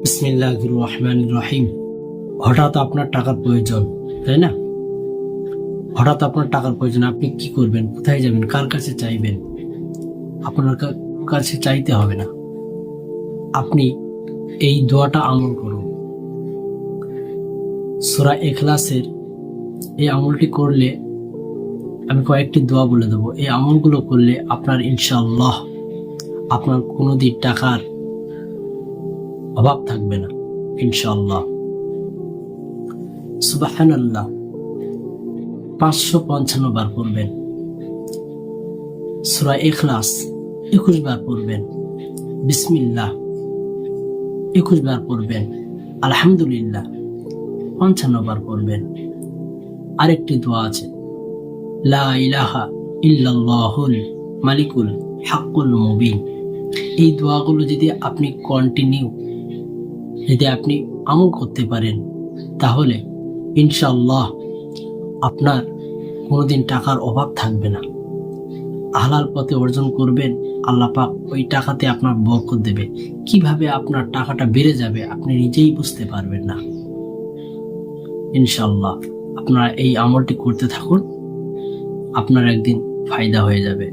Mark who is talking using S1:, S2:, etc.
S1: বিসমিল্লাহির রহমানির রহিম। হঠাৎ আপনার টাকার প্রয়োজন, তাই না? হঠাৎ আপনার টাকার প্রয়োজন, আপনি কি করবেন? কোথায় যাবেন? কার কাছে চাইবেন? আপনার কাছে চাইতে হবে না, আপনি এই দোয়াটা আমল করুন। সূরা ইখলাসের এই আমলটি করলে, আমি কয়েকটি দোয়া বলে দেবো, এই আমলগুলো করলে আপনার ইনশাআল্লাহ আপনার কোনোদিন টাকার অভাব থাকবে না ইনশাআল্লাহ। সুবহানাল্লাহ 555 বার পড়বেন। সূরা ইখলাস 21 বার পড়বেন। বিসমিল্লাহ 21 বার পড়বেন। আলহামদুলিল্লাহ 55 বার পড়বেন। আরেকটি দোয়া আছে, লা ইলাহা ইল্লাল্লাহুল মালিকুল হাক্কুল মুবিন। এই দোয়াগুলো যদি আপনি আপনি আমল করতে পারেন, তাহলে ইনশাআল্লাহ আপনার কোনোদিন টাকার অভাব থাকবে না। হালাল পথে অর্জন করবেন, আল্লাহ পাক ওই টাকাতে আপনার বরকত দেবে। কিভাবে আপনার টাকাটা বেড়ে যাবে আপনি নিজেই বুঝতে পারবেন না। ইনশাআল্লাহ আপনারা এই আমলটি করতে থাকুন, আপনার একদিন ফায়দা হয়ে যাবে।